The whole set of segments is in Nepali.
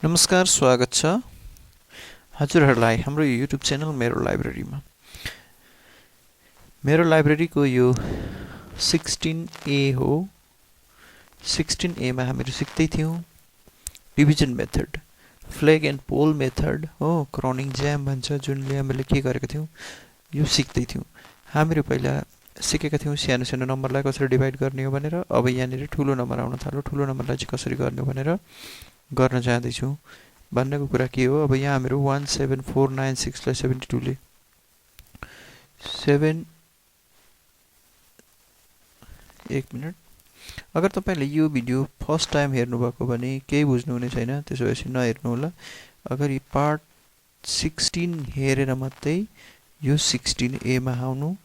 नमस्कार, स्वागत छ हजुरहरूलाई हाम्रो युट्युब च्यानल मेरो लाइब्रेरीमा। मेरो लाइब्रेरीको यो 16A हो। 16A मा हामीहरू सिक्दै थियौँ division method, flag and pole method हो, क्रनिङ ज्याम भन्छ, जुनले हामीले के गरेका थियौँ यो सिक्दै थियौँ। हामीहरू पहिला सिकेका थियौँ सानो सानो नम्बरलाई कसरी डिभाइड गर्ने हो भनेर। अब यहाँनिर ठुलो नम्बर आउन थाल्यो, ठुलो नम्बरलाई चाहिँ कसरी गर्ने हो भनेर गर्न जाँदैछौँ। भन्नेको कुरा के हो, अब यहाँ हामीहरू 17496 लाई 72 ले 1 मिनट। अगर तपाईँले यो भिडियो फर्स्ट टाइम हेर्नुभएको भने केही बुझ्नुहुने छैन, त्यसो भएपछि नहेर्नु होला। अगर यो पार्ट 16 हेरेर मात्रै यो 16A मा आउनु,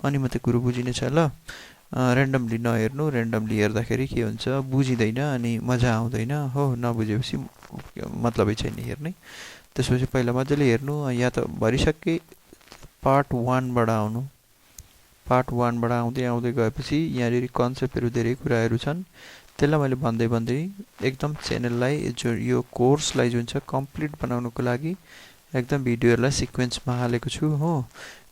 अनि मात्रै कुरो बुझिनेछ ल। ऱ्यान्डमली नहेर्नु, ऱ्यान्डमली हेर्दाखेरि के हुन्छ बुझिँदैन अनि मजा आउँदैन हो, नबुझेपछि मतलबै छैन हेर्ने। त्यसपछि पहिला मजाले हेर्नु, या त भरिसक्कै पार्ट 1 बाट आउनु। पार्ट 1 बाट आउँदै आउँदै गएपछि यहाँनिर कन्सेप्टहरू धेरै कुराहरू छन्, त्यसलाई मैले भन्दै भन्दै एकदम च्यानललाई यो कोर्सलाई जुन छ कम्प्लिट बनाउनुको लागि एकदम भिडियोहरूलाई सिक्वेन्समा हालेको छु हो।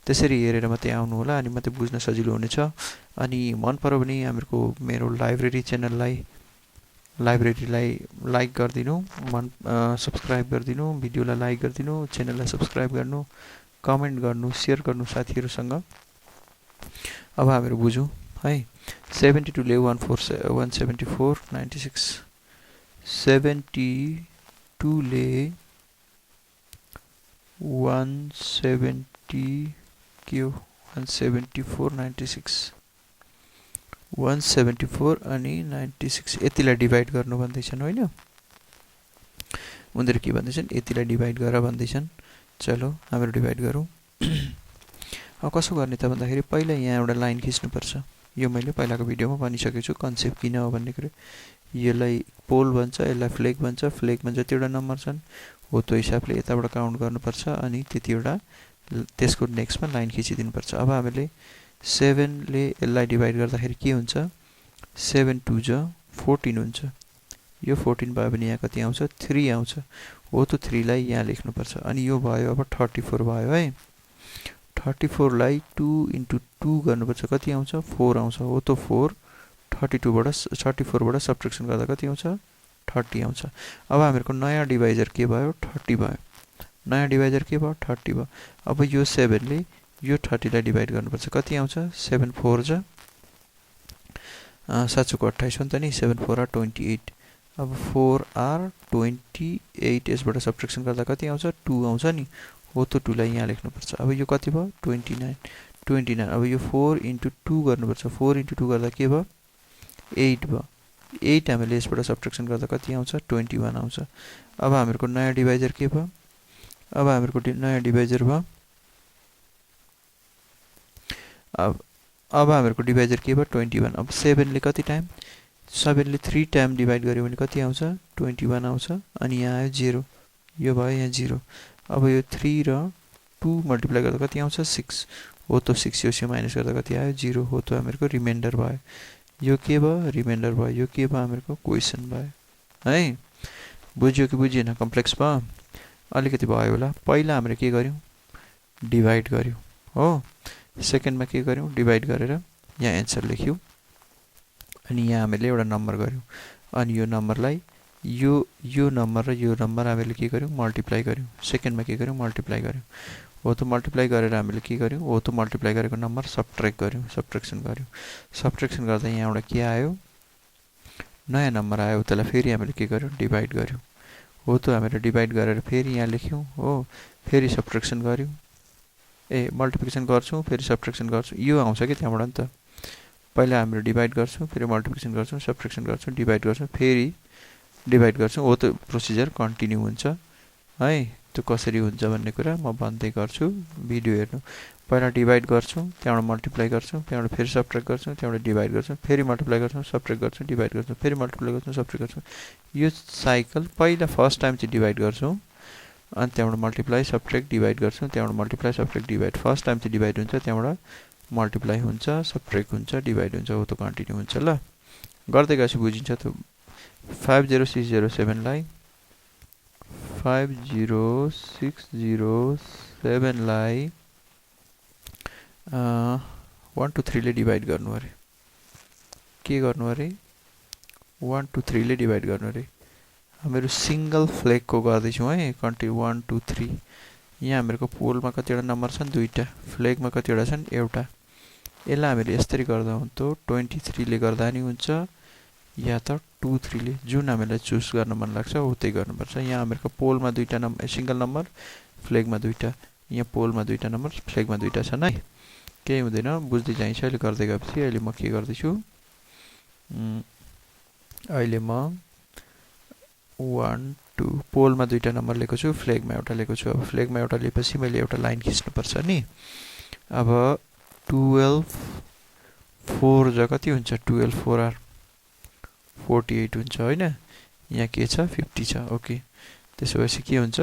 त्यसरी हेरेर मात्रै आउनु होला, अनि मात्रै बुझ्न सजिलो हुनेछ। अनि मन पर्यो भने हामीहरूको मेरो लाइब्रेरीलाई लाइक गरिदिनु, सब्सक्राइब गरिदिनु, भिडियोलाई लाइक गरिदिनु, च्यानललाई सब्सक्राइब गर्नु, कमेन्ट गर्नु, सेयर गर्नु साथीहरूसँग। अब हामीहरू बुझौँ है। 72 ले 174 96, 72 ले 170 के हो 174 96, 174 अनि 96 यतिलाई डिभाइड गर्नु भन्दैछन् होइन। उनीहरू के भन्दैछन्, यतिलाई डिभाइड गर भन्दैछन्। चलो हामीहरू डिभाइड गरौँ। अब कसो गर्ने त भन्दाखेरि पहिला यहाँ एउटा लाइन खिच्नुपर्छ। यो मैले पहिलाको भिडियोमा भनिसकेको छु कन्सेप्ट किन हो भन्ने कुरो। यसलाई पोल भन्छ, यसलाई फ्ल्याग भन्छ। फ्ल्यागमा जतिवटा नम्बर छन् हो त्यो हिसाबले यताबाट काउन्ट गर्नुपर्छ, अनि त्यतिवटा त्यसको नेक्स्टमा लाइन खिचिदिनुपर्छ। अब हामीले 7 ले यसलाई डिभाइड गर्दाखेरि के हुन्छ, 7 2 जा 14 हुन्छ। यो 14 भयो भने यहाँ कति आउँछ, 3 आउँछ हो। त्यो 3 लाई यहाँ लेख्नुपर्छ। अनि यो भयो अब 34 भयो है। 34 लाई 2 × 2 गर्नुपर्छ, कति आउँछ, 4 आउँछ हो। त्यो 4 34 बाट सब्ट्र्याक्सन गर्दा कति आउँछ, 30 आउँछ। अब हामीहरूको नयाँ डिभाइजर के भयो, 30 भयो। नयाँ डिभाइजर के भयो, 30 भयो। अब यो 7 ले यो 30 लाई डिभाइड गर्नुपर्छ, कति आउँछ, 7 4 जा 7 को 28 हो नि त नि, 7 4 are 28। अब 4 are 28, यसबाट सब्ट्र्याक्सन गर्दा कति आउँछ, 2 आउँछ नि हो। त्यो 2 लाई यहाँ लेख्नुपर्छ। अब यो कति भयो, 29। अब यो 4 × 2 गर्नुपर्छ, 4 × 2 गर्दा के भयो, 8 भयो। 8 हामीले यसबाट सब्ट्र्याक्सन गर्दा कति आउँछ, 21 आउँछ। अब हामीहरूको नयाँ डिभाइजर के भयो, अब हामीहरूको नयाँ डिभाइजर भयो, अब हामीहरूको डिभाइजर के भयो, 21। अब 7 ले कति टाइम, 7 ले 3 टाइम डिभाइड गर्यो भने कति आउँछ, 21 आउँछ। अनि यहाँ आयो 0, यो भयो यहाँ 0। अब यो 3 र 2 मल्टिप्लाई गर्दा कति आउँछ, 6 हो। त्यो 6 यो माइनस गर्दा कति आयो, 0 हो। त्यो हामीहरूको रिमाइन्डर भयो। यो के भयो, रिमाइन्डर भयो। यो के भयो, हामीहरूको क्वेसन भयो है। बुझ्यो कि बुझिएन, कम्प्लेक्स भयो, अलिकति भयो होला। पहिला हामीले के गर्यौँ, डिभाइड गर्यौँ हो। सेकेन्डमा के गर्यौँ, डिभाइड गरेर यहाँ एन्सर लेख्यौँ। अनि यहाँ हामीले एउटा नम्बर गर्यौँ, अनि यो नम्बरलाई यो नम्बर र यो नम्बर हामीले के गर्यौँ, मल्टिप्लाई गर्यौँ। सेकेन्डमा के गर्यौँ, मल्टिप्लाई गर्यौँ हो। त्यो मल्टिप्लाई गरेर हामीले के गर्यौँ हो, त्यो मल्टिप्लाई गरेको नम्बर सब्ट्र्याक्ट गर्यौँ, सब्ट्र्याक्सन गर्यौँ। सब्ट्र्याक्सन गर्दा यहाँबाट के आयो, नयाँ नम्बर आयो। त्यसलाई फेरि हामीले के गर्यौँ, डिभाइड गर्यौँ हो। त्यो हामीले डिभाइड गरेर फेरि यहाँ लेख्यौँ हो। फेरि सब्ट्र्याक्सन गर्यौँ, मल्टिप्लिकेसन गर्छौँ, फेरि सब्ट्र्याक्सन गर्छौँ। यो आउँछ कि त्यहाँबाट नि त। पहिला हामीले डिभाइड गर्छौँ, फेरि मल्टिप्लिकेसन गर्छौँ, सब्ट्र्याक्सन गर्छौँ, डिभाइड गर्छौँ, फेरि डिभाइड गर्छौँ हो। त्यो प्रोसिजर कन्टिन्यू हुन्छ है। त्यो कसरी हुन्छ भन्ने कुरा म भन्दै गर्छु, भिडियो हेर्नु। पहिला डिभाइड गर्छौँ, त्यहाँबाट मल्टिप्लाई गर्छौँ, त्यहाँबाट फेरि सब्ट्र्याक्ट गर्छौँ, त्यहाँबाट डिभाइड गर्छौँ, फेरि मल्टिप्लाई गर्छौँ, सब्ट्र्याक्ट गर्छौँ, डिभाइड गर्छौँ, फेरि मल्टिप्लाई गर्छौँ, सब्ट्र्याक्ट गर्छौँ। यो साइकल पहिला फर्स्ट टाइम चाहिँ डिभाइड गर्छौँ, अनि त्यहाँबाट मल्टिप्लाई सब्ट्र्याक्ट डिभाइड गर्छौँ, त्यहाँबाट multiply subtract divide. First time चाहिँ डिभाइड हुन्छ, त्यहाँबाट मल्टिप्लाई हुन्छ, सब्ट्र्याक्ट हुन्छ, डिभाइड हुन्छ हो। त्यो कन्टिन्यू हुन्छ ल। गर्दै गएपछि बुझिन्छ। त्यो 50607 लाई 50,607 लाई 1 to 3 ले डिवाइड गर्नु अरे के गर्नु अरे 1 to 3 ले डिवाइड गर्नु अरे हामीहरू सिंगल फ्लेग को गर्दै छौं है कन्ट्री 1 2 3 यहाँ हामीहरूको पोलमा कतिवटा नम्बर छन् दुईटा फ्लेगमा कतिवटा छन् एउटा यसलाई हामीले यसरी गर्दा हुन्छ 23 ले गर्दा नि हुन्छ या त 23 ले जुन हामीलाई चुज गर्न मन लाग्छ हो त्यही गर्नुपर्छ यहाँ हामीहरूको पोलमा दुईटा नम्बर सिंगल नम्बर फ्लेगमा दुईटा यहाँ पोलमा दुईटा नम्बर फ्लेगमा दुईटा छन् है केही हुँदैन बुझ्दै जाइन्छ अहिले गर्दै गएपछि अहिले म के गर्दै छु अहिले म 1 2 पोलमा दुईटा नम्बर लेखेको छु फ्लेगमा एउटा लेखेको छु अब फ्लेगमा एउटा लिएपछि मैले एउटा लाइन खिच्नु पर्छ नि अब 12 4 ज कति हुन्छ 12 4 आर 48 हुन्छ हैन यहाँ के छ 50 छ ओके त्यसो भएपछि के हुन्छ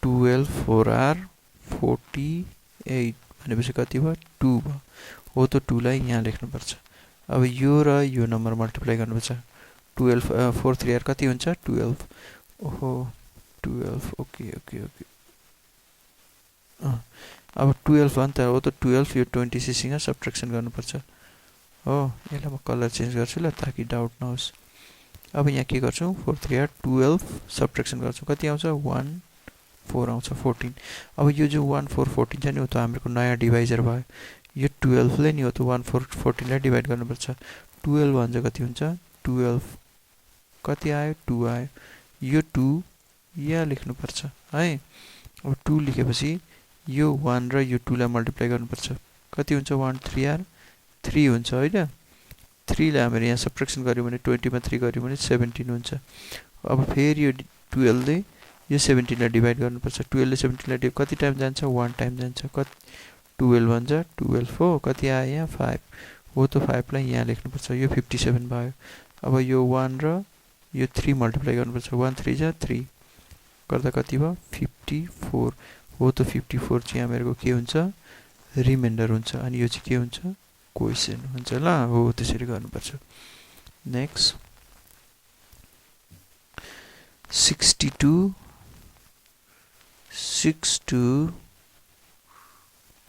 12 4 आर 48 भनेपछि कति भयो 2 भयो हो त 2 लाई यहाँ लेख्नु पर्छ अब यो र यो नम्बर मल्टिप्लाई गर्नुपर्छ 12 4 3 आर कति हुन्छ 12 ओहो 12 ओके ओके ओके अब 12 अन्त हो त 12 यो 26 सँग सब्ट्र्याक्सन गर्नुपर्छ हो यसलाई म कलर चेन्ज गर्छु ल ताकि डाउट नहोस् अब यहाँ के गर्छौं 4 3 आर 12 सब्ट्र्याक्सन गर्छौं कति आउँछ 1 4 आउँछ 14 अब यो जो 1 4 14 छ नि हो त हाम्रो नयाँ डिवाइजर भयो यो 12 ले नि हो त 1 4 14 लाई डिवाइड गर्नुपर्छ 12 भन्छ कति हुन्छ 12 कति आयो 2 आयो यो 2 यहाँ लेख्नुपर्छ है अब 2 लेखेपछि यो 1 र यो 2 लाई मल्टिप्लाई गर्नुपर्छ कति हुन्छ 1 3 आर 3 हुन्छ हैन 3 लाई हामीले यहाँ सब्ट्र्याक्सन गर्यौं भने 20 मा 3 गर्यौं भने 17 हुन्छ अब फेरि यो 12 ले यो 17 लाई डिवाइड गर्नुपर्छ 12 ले 17 लाई कति टाइम जान्छ 1 टाइम जान्छ कति 12 भन्छ 12 हो कति आयो यहाँ 5 हो त 5 लाई यहाँ लेख्नुपर्छ यो 57 भयो अब यो 1 र यो 3 मल्टिप्लाई गर्नुपर्छ 1 3 जा 3 गर्दा कति भयो 54 हो त 54 चाहिँ हामीहरुको के हुन्छ रिमाइन्डर हुन्छ अनि यो चाहिँ के हुन्छ क्वेशन हुन्छ ल हो त्यसरी गर्नुपर्छ नेक्स्ट 62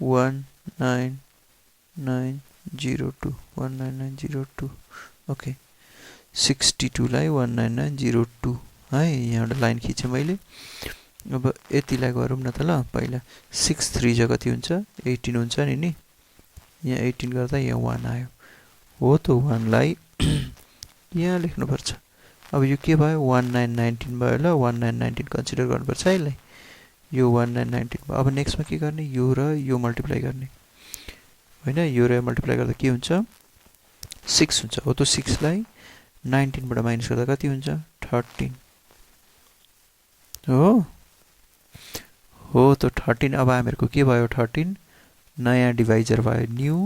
19902 19902 ओके 62 लाई 19902 है यहाँ एउटा लाइन खिचे मैले अब यतिलाई गरौँ न त ल पहिला 6 3 ज कति हुन्छ 18 हुन्छ नि यहाँ 18 गर्दा यहाँ 1 आयो हो त 1 लाई यहाँ लेख्नु पर्छ अब यो के भयो 1919 भयो ल 1919 कन्सिडर गर्नुपर्छ यसलाई यो 1919 भयो अब नेक्स्टमा के गर्ने यो र यो मल्टिप्लाई गर्ने हैन यो र मल्टिप्लाई गर्दा के हुन्छ 6 हुन्छ हो त 6 लाई 19 बाट माइनस गर्दा कति हुन्छ 13 हो त 13 अब हामीहरुको के भयो 13 नयाँ डिवाइजर भयो न्यू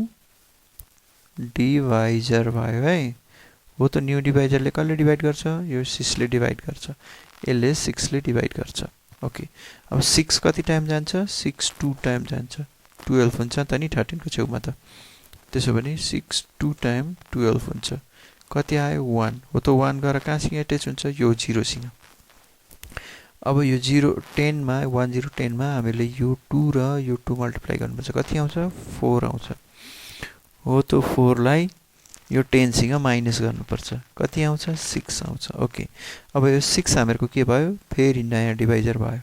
डिवाइजर भयो है हो त न्यू डिवाइजरले कसले डिवाइड गर्छ यो 6 ले डिवाइड गर्छ यसले 6 ले डिवाइड गर्छ ओके अब 6 कति टाइम जान्छ 6 2 टाइम जान्छ 12 हुन्छ त नि 13 को छेउमा त त्यसो भने 6 2 टाइम 12 हुन्छ कति आयो 1 हो त 1 गएर कहाँसँग एट्याच हुन्छ यो 0 सँग अब यो 0 10 मा 1010 मा हामीले यो 2 र यो 2 मल्टिप्लाई गर्नुपर्छ कति आउँछ 4 आउँछ हो त 4 लाई यो 10 सँग माइनस गर्नुपर्छ कति आउँछ 6 आउँछ ओके अब यो 6 हामीहरुको के भयो फेरि नयाँ डिवाइजर भयो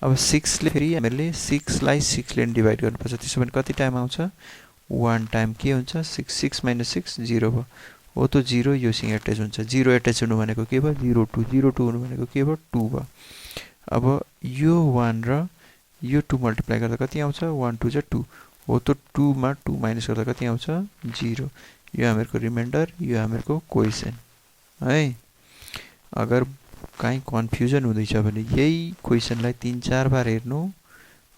अब 6 ले फेरि हामीले 6 लाई 6 ले डिवाइड गर्नुपर्छ त्यसो भने कति टाइम आउँछ 1 टाइम के हुन्छ 6 6 - 6 0 भयो हो त 0 यो सँग एट्याच हुन्छ 0 एट्याच हुनु भनेको के भयो 02 02 हुनु भनेको के भयो 2 भयो अब यो 1 र यो 2 मल्टिप्लाई गर्दा कति आउँछ 1 2 जा 2 हो त 2 मा 2 माइनस गर्दा कति आउँछ 0 यो हामीहरुको रिमाइन्डर यो हामीहरुको क्वेशन है अगर काई कन्फ्युजन हुँदैछ भने यही क्वेशनलाई 3-4 बार हेर्नु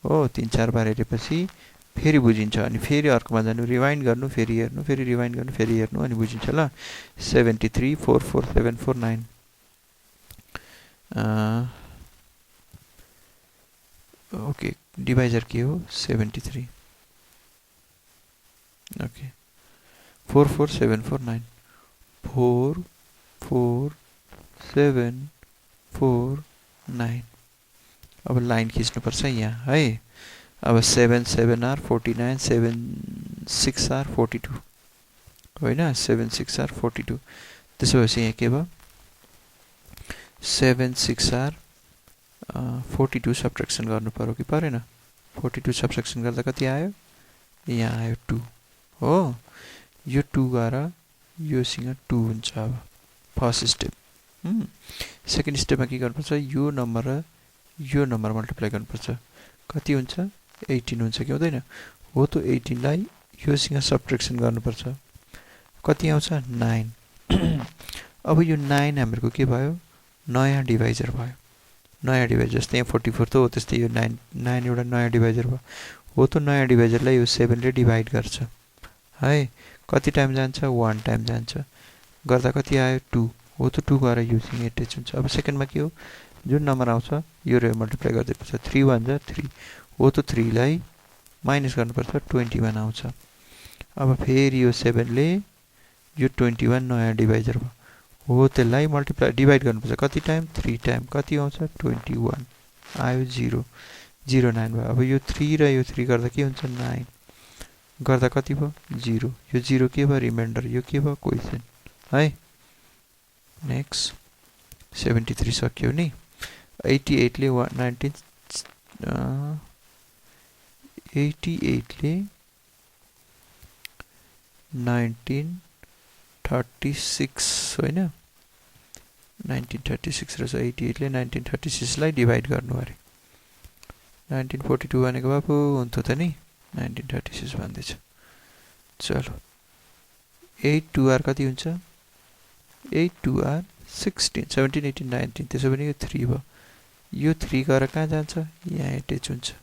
हो 3-4 बार हेरेपछि फेरि बुझिन्छ अनि फेरि अर्कोमा जानु रिवाइन्ड गर्नु फेरि हेर्नु फेरि रिवाइन्ड गर्नु फेरि हेर्नु अनि बुझिन्छ ल 73 44749 ओके डिवाइजर के हो 73 ओके 44749 4 4 7 4 9। अब लाइन खिच्नुपर्छ यहाँ है। अब 7 7 आर 49, 7 6 आर 42 होइन, 7 6 आर 42। त्यसो भएपछि यहाँ के भयो, 7 6 आर 42 सब्ट्र्याक्सन गर्नु पर्यो कि परेन? 42 सब्ट्र्याक्सन गर्दा कति आयो? यहाँ आयो 2 हो। यो 2 गएर योसँग 2 हुन्छ। अब फर्स्ट स्टेप। सेकेन्ड स्टेपमा के गर्नुपर्छ, यो नम्बर र यो नम्बर मल्टिप्लाई गर्नुपर्छ। कति हुन्छ? 18 हुन्छ कि हुँदैन? हो त 18 लाई योसँग सब्ट्र्याक्सन गर्नुपर्छ। कति आउँछ? 9। अब यो 9 हाम्रो के भयो? नयाँ डिभाइजर भयो। नयाँ डिभाइजर जस्तै यहाँ 44 त हो, त्यस्तै यो 9 एउटा नयाँ डिभाइजर भयो। हो त नयाँ डिभाइजरलाई यो 7 ले डिभाइड गर्छ है। कति टाइम जान्छ? 1 टाइम जान्छ। गर्दा कति आयो? 2 हो त 2 गएर योसँग एट्याच हुन्छ। अब सेकेन्डमा के हो, जुन नम्बर आउँछ यो र मल्टिप्लाई गर्दैपर्छ। 3 1 जा 3 हो त 3 लाई माइनस गर्नुपर्छ, 21 आउँछ। अब फेरि यो 7 ले यो 21 नयाँ डिभाइजर भयो। हो त्यसलाई मल्टिप्लाई डिभाइड गर्नुपर्छ। कति टाइम? 3 टाइम। कति आउँछ? 21 आयो। 0 0 9 भयो। अब यो 3 र यो 3 गर्दा के हुन्छ? 9 गर्दा कति भयो? 0। यो 0 के भयो? रिमाइन्डर। यो के भयो? क्वेसन है। नेक्स्ट 73 सक्यो नि। 88 ले 1936 होइन, 1936 रहेछ। 88 ले 1936 लाई डिभाइड गर्नु अरे। 1942 भनेको बाबु हुन्थ्यो त नि, 1936 भन्दैछ। चलो 8 2 आर कति हुन्छ? 8 2 आर 16 17 18 19। त्यसो भने यो 3 भयो। यो 3 गएर कहाँ जान्छ? यहाँ एट्याच हुन्छ।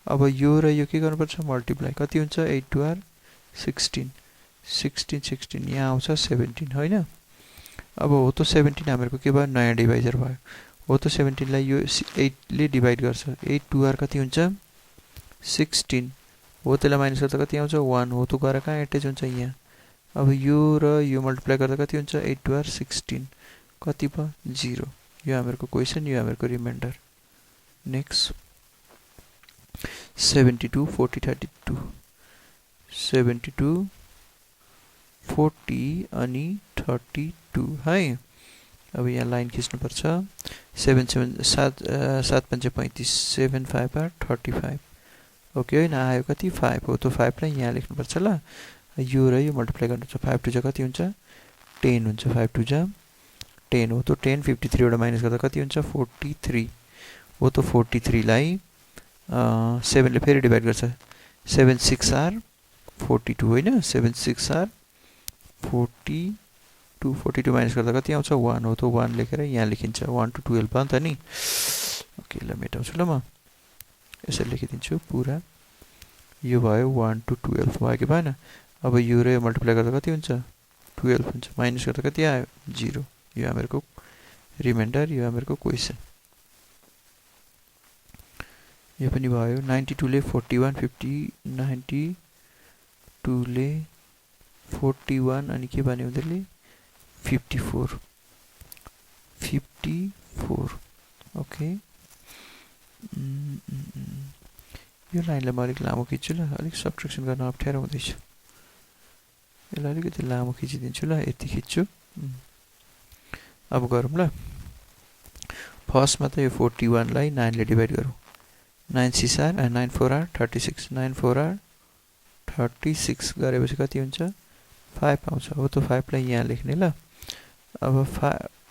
अब यो र यो के गर्नुपर्छ? मल्टिप्लाई। कति हुन्छ? 8 2 आर 16 16 16 यहाँ आउँछ 17 होइन। अब हो त 17 हाम्रो के भयो? नयाँ डिभाइजर भयो। हो त 17 लाई यो 8 ले डिभाइड गर्छ। 8 2 आर कति हुन्छ? 16 हो, त्यसलाई माइनस गर्दा कति आउँछ? 1 हो त गएर कहाँ एट्याच हुन्छ? यहाँ। अब यो र यो मल्टिप्लाई गर्दा कति हुन्छ? 8 2 आर 16 कति भयो? 0। यो हाम्रो क्वेसन, यो हाम्रो रिमाइन्डर। नेक्स्ट 72 40 32 72 40 अनि 32 है। अब यहाँ लाइन खिच्नुपर्छ। 7 7 7 7 5 35 7 5 आर 35 ओके होइन। आयो कति? 5 हो त 5 लाई यहाँ लेख्नुपर्छ ल। यो र यो मल्टिप्लाई गर्नुपर्छ। 5 2 जा कति हुन्छ? 10 हुन्छ। 5 2 जा 10 हो त 10 53 एउटा माइनस गर्दा कति हुन्छ? 43 हो त 43 लाई 7 ले फेरि डिभाइड गर्छ। 7 6 आर 42 होइन, 7 6 आर 42 42 माइनस गर्दा कति आउँछ? 1 हो त 1 लेखेर यहाँ लेखिन्छ। 1 to 12 भयो नि त नि। ओके ल मेटाउँछु ल म। यसरी लेखिदिन्छु पुरा। यो भयो 1 to 12 भयो कि भएन? अब यो र मल्टिप्लाई गर्दा कति हुन्छ? 12 हुन्छ। माइनस गर्दा कति आयो? 0। यो हाम्रो रिमाइन्डर, यो हाम्रो क्वेसन। यो पनि भयो। 92 ले 41 50 92 ले 41 अनि के भन्यो उनीहरूले? 54 54 ओके। यो लाइनलाई म अलिक लामो खिच्छु ल, अलिक सब्ट्र्याक्सन गर्न अप्ठ्यारो हुँदैछ। यसलाई अलिकति लामो खिचिदिन्छु ल, यति खिच्छु। अब गरौँ ल। फर्स्टमा त यो 41 लाई 9 ले डिभाइड गरौँ। 9 6 आर 9 4 आर 36 9 4 आर 36 गरेपछि कति हुन्छ? 5 आउँछ। हो त 5 लाई यहाँ लेख्ने ल। अब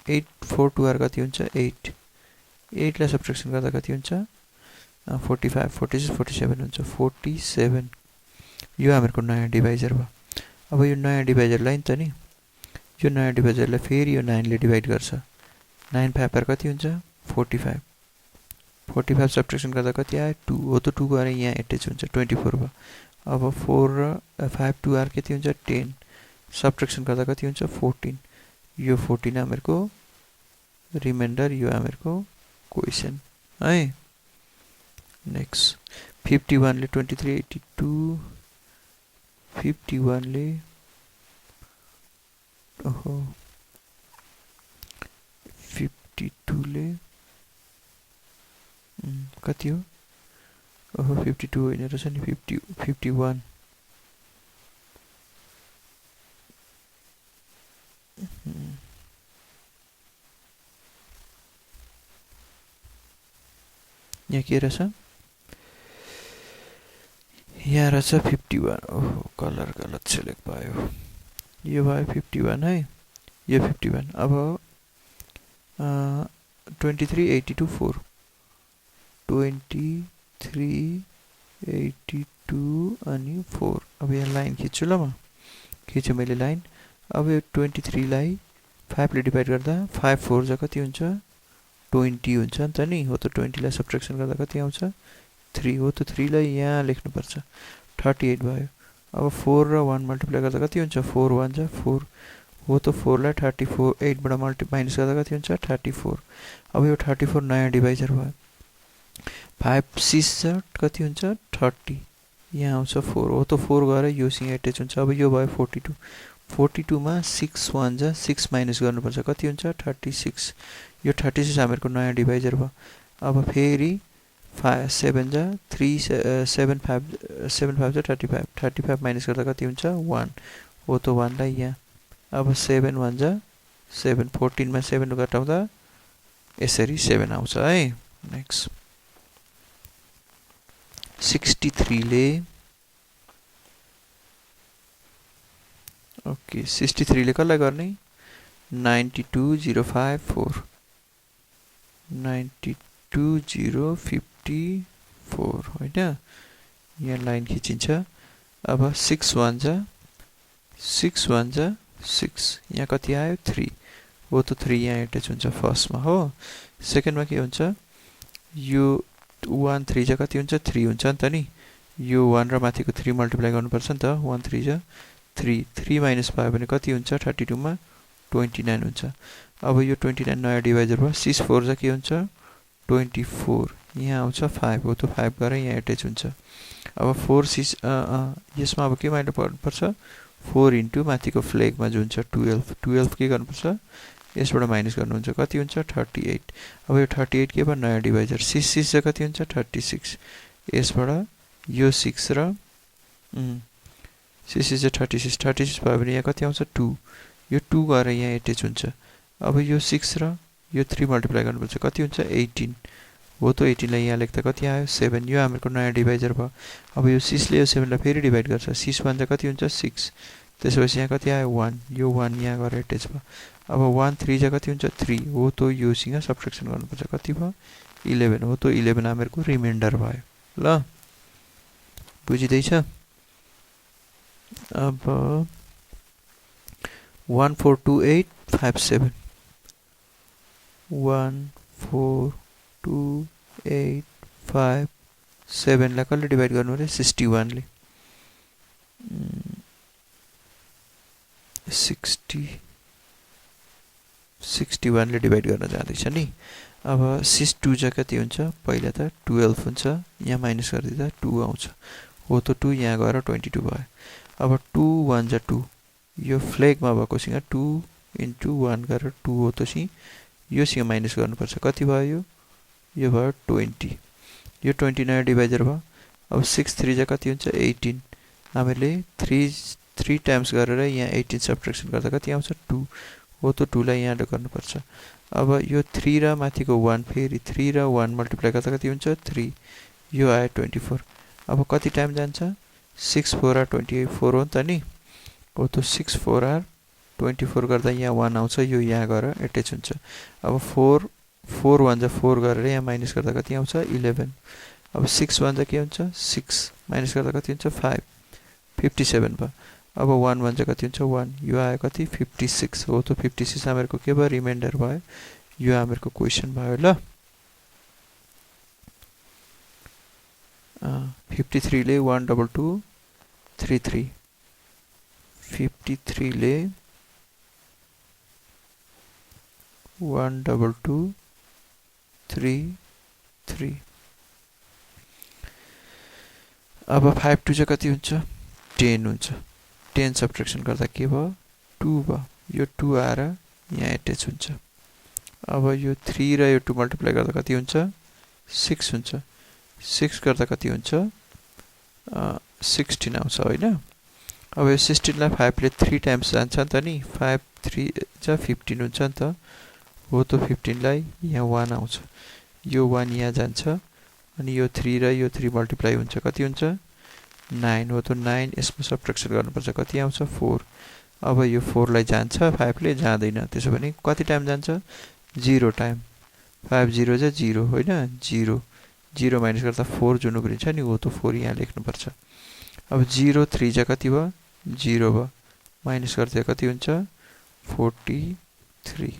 8 4 2 आर कति हुन्छ? 8 8 लाई सब्ट्र्याक्सन गर्दा कति हुन्छ? 45 46 47 हुन्छ। 47 यो हाम्रो नयाँ डिभाइजर भयो। अब यो नयाँ डिभाइजरलाई नि त नि, यो नयाँ डिभाइजरलाई फेरि यो 9 ले डिभाइड गर्छ। 9 5 आर कति हुन्छ? 45 45 सब्ट्र्याक्सन गर्दा कति आयो? 2 हो त 2 गएर यहाँ एट्याच हुन्छ। 24 भयो। अब 4 र 5 2 आर कति हुन्छ? 10 सब्ट्र्याक्सन गर्दा कति हुन्छ? 14। यो 14 हाम्रो रिमाइन्डर, यो हाम्रो क्वेसन है। नेक्स्ट 51 ले 23 82 51 ले ओहो 52 ले कति हो ओहो 52 होइन रहेछ नि 51 यहाँ के रहेछ यहाँ रहेछ 51 ओहो कलर गलत सेलेक्ट भयो यो भयो 51 है यो 51 अब 23 82 4 23 82 अनि 4 अब यहाँ लाइन खिच्छु ल म खिचेँ मैले लाइन अब यो 23 लाई 5 ले डिभाइड गर्दा 5 4 जा कति हुन्छ 20 हुन्छ नि त नि हो त 20 लाई सब्ट्र्याक्सन गर्दा कति आउँछ 3 हो त 3 लाई यहाँ लेख्नु पर्छ 38 भयो अब 4 र 1 मल्टिप्लाई गर्दा कति हुन्छ 4 1 जा 4 हो त 4 लाई 34 8 बाट माइनस गर्दा कति हुन्छ 34 अब यो 34 नयाँ डिभाइजर भयो 5 6 जा कति हुन्छ 30 यहाँ आउँछ 4 हो त 4 गएर योसँग एट्याच हुन्छ अब यो भयो 42 42 मा 6 1 जा 6 माइनस गर्नुपर्छ कति हुन्छ 36 यो 36 हामीहरुको नयाँ डिभाइजर भयो अब फेरि 5 7 जा 3 7 5 7 5 जा 35 35 माइनस गर्दा कति हुन्छ 1 हो त 1 लाई यहाँ अब 7 1 जा 7 14 मा 7 घटाउँदा यसरी 7 आउँछ है नेक्स्ट 63 ले ओके 63 ले कसलाई गर्ने 92054 92054 हैन यहाँ लाइन खिचिन्छ अब 6 1 जा 6 1 जा 6 यहाँ कति आयो 3 हो त 3 यहाँ एट्याच हुन्छ फर्स्टमा हो सेकेन्डमा के हुन्छ यो 1 3 जा कति हुन्छ 3 हुन्छ नि त नि यो 1 र माथिको 3 मल्टिप्लाई गर्नुपर्छ नि त 1 3 जा 3 3 माइनस भयो भने कति हुन्छ 32 मा 29 हुन्छ अब यो 29 नयाँ डिभाइजर भयो 6 4 जा के हुन्छ 24 यहाँ आउँछ 5 हो त 5 गएर यहाँ एट्याच हुन्छ अब 4 6 यसमा अब के माइनस गर्नुपर्छ 4 इन्टु माथिको फ्ल्यागमा जो हुन्छ 12 12 के गर्नुपर्छ यसबाट माइनस गर्नुहुन्छ कति हुन्छ 38 अब यो 38 के भयो नयाँ डिभाइजर 6 6 जा कति हुन्छ 36 यसबाट यो 6 र 6 6 जा 36 36 भयो भने यहाँ कति आउँछ 2 यो 2 गएर यहाँ एट्याच हुन्छ अब यो 6 र यो 3 मल्टिप्लाई गर्नुपर्छ कति हुन्छ 18 हो त 18 लाई यहाँ लेख्दा कति आयो 7 यो हामीहरुको नयाँ डिभाइजर भयो अब यो 6 ले यो 7 लाई फेरि डिभाइड गर्छ 6 1 जा कति हुन्छ 6 त्यसपछि यहाँ कति आयो 1 यो 1 यहाँ गएर एट्याच भयो अब 1 3 जा कति हुन्छ 3 हो त योसँग सब्ट्र्याक्सन गर्नुपर्छ कति भयो 11 हो त 11 हामीहरुको रिमाइन्डर भयो ल बुझिदैछ अब 142857 14287 लाई कसले डिभाइड गर्नु रे 61 ले 61 ले डिभाइड गर्न जाँदैछ नि अब 6 2 जा कति हुन्छ पहिला त 12 हुन्छ यहाँ माइनस गर्दिदा 2 आउँछ हो त 2 यहाँ गएर 22 भयो अब 2 1 जा 2 यो फ्ल्यागमा भएकोसँग 2 इन्टु 1 गरेर 2 हो त सी योसँग माइनस गर्नुपर्छ कति भयो यो भयो 20 यो 20 नयाँ डिभाइजर भयो अब 6 3 जा कति हुन्छ 18 हामीले 3 टाइम्स गरेर यहाँ 18 सब्ट्र्याक्सन गर्दा कति आउँछ 2 हो त 2 लाई यहाँ गर्नुपर्छ अब यो 3 र माथिको 1 फेरि 3 र 1 मल्टिप्लाई गर्दा कति हुन्छ 3 यो आयो 24 अब कति टाइम जान्छ 6 4 r 24 हो नि त नि हो त 6 4 r 24 गर्दा यहाँ 1 आउँछ यो यहाँ गएर एट्याच हुन्छ अब 4 4 1 जा 4 गरेर यहाँ माइनस गर्दा कति आउँछ 11 अब 6 1 जा के हुन्छ 6 माइनस गर्दा कति हुन्छ 5 57 भयो अब 1 1 जा कति हुन्छ 1 यो आयो कति 56 हो त 56 हामीहरुको के भयो रिमाइन्डर भयो यो हामीहरुको क्वेशन भयो ल 53 ले 12233 53 ले 12233 अब 5 2 जा कति हुन्छ 10 हुन्छ 10 सब्ट्र्याक्सन गर्दा के भयो 2 भयो यो 2 आएर यहाँ एट्याच हुन्छ अब यो 3 र यो 2 मल्टिप्लाई गर्दा कति हुन्छ 6 हुन्छ 6 गर्दा कति हुन्छ 16 आउँछ होइन अब यो 16 लाई 5 ले 3 टाइम्स जान्छ नि त नि 5 3 जा 15 हुन्छ नि त हो त 15 लाई यहाँ 1 आउँछ यो 1 यहाँ जान्छ अनि यो 3 र यो 3 मल्टिप्लाई हुन्छ कति हुन्छ 9 हो त 9 यसमा सबट्र्याक्सन गर्नुपर्छ कति आउँछ 4 अब यो 4 लाई जान्छ 5 ले जाँदैन त्यसो भने कति टाइम जान्छ 0 टाइम 5 0 जा 0 होइन 0 0 माइनस गर्दा 4 जुन उब्रिन्छ नि हो त 4 यहाँ लेख्नुपर्छ अब 0 3 जा कति भयो 0 भयो माइनस गर्दा कति हुन्छ 43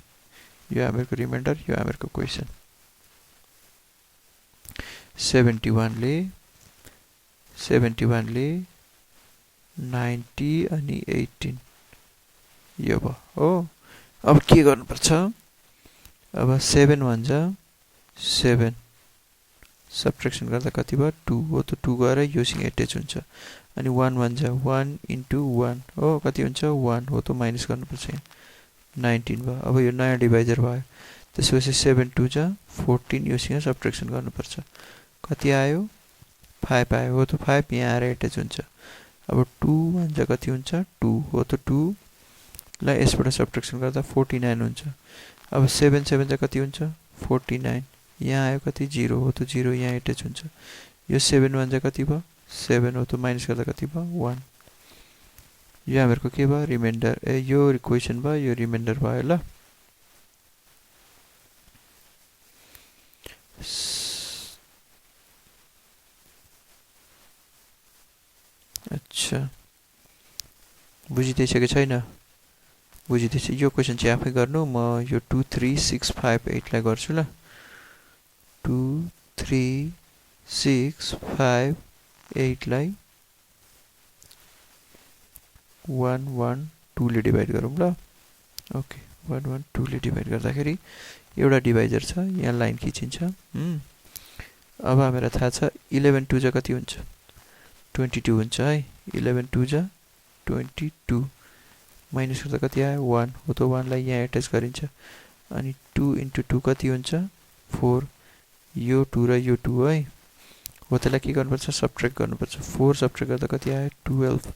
यो हामीहरुको रिमाइन्डर यो हामीहरुको क्वेशन 71 ले 90 अनि 18 यो भयो हो अब के गर्नुपर्छ अब 7 1 जा 7 सबट्र्याक्सन गर्दा कति भयो 2 हो त 2 गएर योसँग एट्याच हुन्छ अनि 1 1 जा 1 इन्टु 1 हो कति हुन्छ 1 हो त माइनस गर्नुपर्छ 19 भयो अब यो नयाँ डिभाइजर भयो त्यसपछि 7 2 जा 14 योसँग सबट्र्याक्सन गर्नुपर्छ कति आयो 5 आयो हो त 5 यहाँ आएर एट्याच हुन्छ अब 2 1 जा कति हुन्छ 2 हो त 2 लाई यसबाट सबट्र्याक्सन गर्दा 49 हुन्छ अब 7 7 जा कति हुन्छ 49 यहाँ आयो कति 0 हो त 0 यहाँ एट्याच हुन्छ यो 7 1 जा कति भयो 7 हो त माइनस गर्दा कति भयो 1 यो हामीहरुको के भयो रिमाइन्डर यो इक्वेसन भयो यो रिमाइन्डर भयो ल अच्छा बुझिदैछ कि छैन बुझिदैछ यो क्वेसन चाहिँ आफै गर्नु म यो 2 3 6 5 8 लाई गर्छु ल 2 3 6 5 8 लाई 1 1 2 ले डिभाइड गरौँ ल ओके 1 1 2 ले डिभाइड गर्दाखेरि एउटा डिभाइजर छ यहाँ लाइन खिचिन्छ अब हामीलाई थाहा छ 11 2 जा कति हुन्छ 22 हुन्छ है 11 2 जा 22 माइनस गर्दा कति आयो 1 हो त 1 लाई यहाँ एट्याच गरिन्छ अनि 2 इन्टु 2 कति हुन्छ 4 यो 2 र यो 2 है हो त्यसलाई के गर्नुपर्छ सबट्र्याक्ट गर्नुपर्छ 4 सबट्र्याक्ट गर्दा कति आयो 12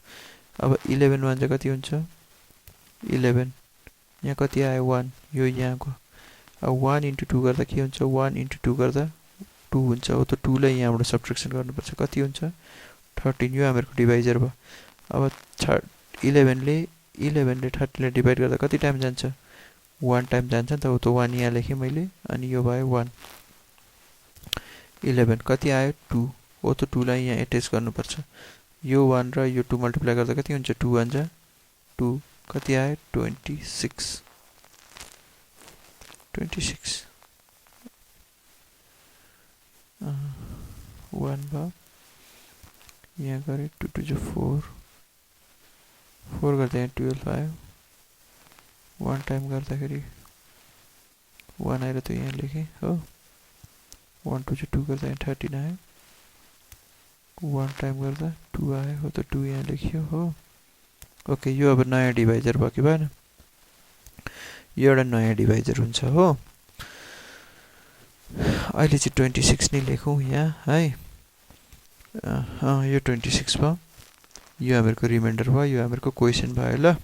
अब 11 1 जा कति हुन्छ 11 यहाँ कति आयो 1 यो यहाँको अब 1 इन्टु 2 गर्दा के हुन्छ 1 इन्टु 2 गर्दा 2 हुन्छ हो त 2 लाई यहाँबाट सबट्र्याक्सन गर्नुपर्छ कति हुन्छ 13 यो हामीहरुको डिभाइजर भयो अब 11 ले 13 ले डिभाइड गर्दा कति टाइम जान्छ 1 टाइम जान्छ नि त हो त 1 यहाँ लेखेँ मैले अनि यो भयो 1 11 कति आयो 2 हो त 2 लाई यहाँ एट्याच गर्नुपर्छ यो 1 र यो 2 मल्टिप्लाई गर्दा कति हुन्छ 2 1 जा 2 कति आयो 26 1 भयो यहाँ गरे 2 2 जा 4 4 गर्दा यहाँ 12 आयो 1 टाइम गर्दाखेरि 1 आएर त यहाँ लेखेँ हो 1 2 जा 2 गर्दा यहाँ 13 आयो 1 टाइम गर्दा 2 आयो हो त 2 यहाँ लेखियो हो ओके यो अब नयाँ डिभाइजर भयो कि भएन यो एउटा नयाँ डिभाइजर हुन्छ हो अहिले चाहिँ 26 नै लेखौँ यहाँ है यो 26 भयो यो हामीहरुको रिमाइन्डर भयो यो हामीहरुको क्वेशन भयो ल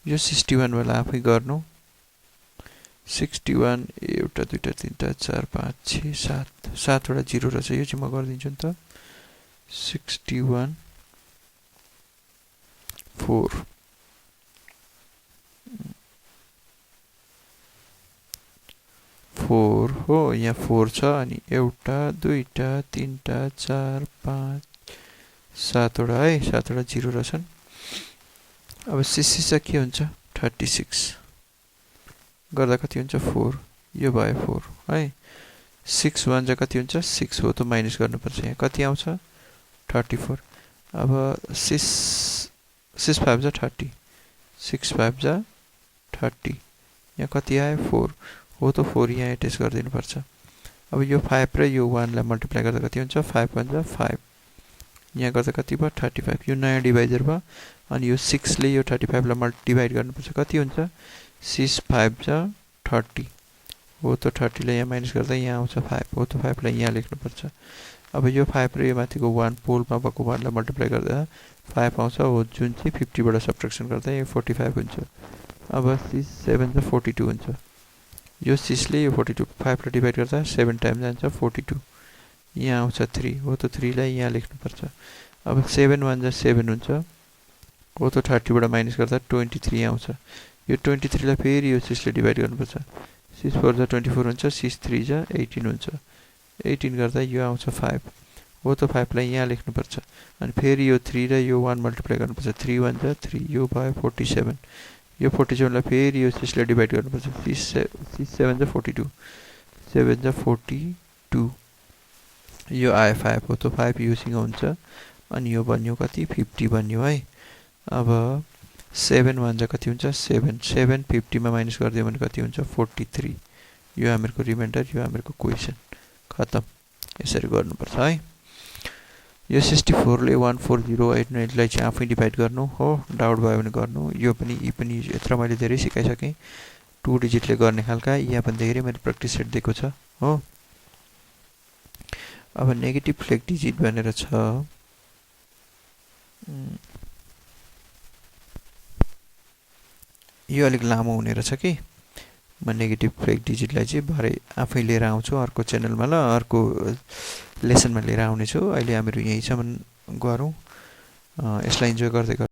यो 61 वाला आफै गर्नु 61 एउटा दुईटा तीनटा 4 5 6 7 7 वटा 0 रहेछ यो चाहिँ म गर्दिन्छु नि त 61 4 4 हो यहाँ 4 छ अनि एउटा दुईटा तीनटा 4 5 7 वटा है 7 वटा 0 रहेछन् अब सिसी चाहिँ के हुन्छ 36 गर्दा कति हुन्छ 4 यो भयो 4 है 6 1 जा कति हुन्छ 6 हो त माइनस गर्नुपर्छ यहाँ कति आउँछ 34 अब 6 5 जा 30 6 5 जा 30 यहाँ कति आयो 4 हो त 4 यहाँ एट्याच गरिदिनुपर्छ अब यो 5 र यो 1 लाई मल्टिप्लाई गर्दा कति हुन्छ 5 1 जा 5 यहाँ गर्दा कति भयो 35 यो नयाँ डिभाइजर भयो अनि यो 6 ले यो 35 लाई डिभाइड गर्नुपर्छ कति हुन्छ 6 5 जा 30 हो त 30 लाई यहाँ माइनस गर्दा यहाँ आउँछ 5 हो त 5 लाई यहाँ लेख्नुपर्छ। अब यो 5 र यो माथिको 1 पोलमा भएको 1 लाई मल्टिप्लाई गर्दा 5 आउँछ हो, जुन चाहिँ 50 बाट सब्ट्र्याक्सन गर्दा यो 45 हुन्छ। अब 6 7 जा 42 हुन्छ। यो 6 ले यो 42 5 लाई डिभाइड गर्दा 7 टाइम जान्छ 42, यहाँ आउँछ 3 हो त 3 लाई यहाँ लेख्नुपर्छ। अब 7 1 जा 7 हुन्छ हो त 30 बाट माइनस गर्दा 23 आउँछ। यो 23 लाई फेरि यो 6 ले डिभाइड गर्नुपर्छ। 6 4 जा 24 हुन्छ, 6 3 जा 18 हुन्छ। 18 गर्दा यो आउँछ 5 हो त 5 लाई यहाँ लेख्नुपर्छ। अनि फेरि यो 3 र यो 1 मल्टिप्लाई गर्नुपर्छ। 3 1 जा 3 यो भयो 47। यो 47 लाई फेरि यो 6 ले डिभाइड गर्नुपर्छ। 6 7 जा 42 7 जा 42 यो आयो 5 हो त 5 युजिङ हुन्छ। अनि यो बन्यो कति 50 बन्यो है। अब 7 1 जा कति हुन्छ 7 7 50 मा माइनस गरिदियो भने कति हुन्छ 43। यो हामीहरुको रिमाइन्डर, यो हामीहरुको क्वेशन खतम। यसरी गर्नुपर्छ है। यो 64 ले 14089 लाई चाहिँ आफै डिभाइड गर्नु हो, डाउट भयो भने गर्नु। यो पनि यत्र मैले धेरै सिकाइसके, 2 डिजिटले गर्ने खालका। यहाँ पनि धेरै मैले प्र्याक्टिस सेट दिएको छ हो। अब नेगेटिभ फ्लेग डिजिट भनेर छ। यो अलिक लामो हुने रहेछ कि, म नेगेटिभ फ्लेग डिजिटलाई चाहिँ भरे आफै लिएर आउँछु अर्को च्यानलमा, ल अर्को लेसनमा लिएर आउने छु। अहिले हामीहरु यहीँसम्म गरौँ। यसलाई इन्जोय गर्दै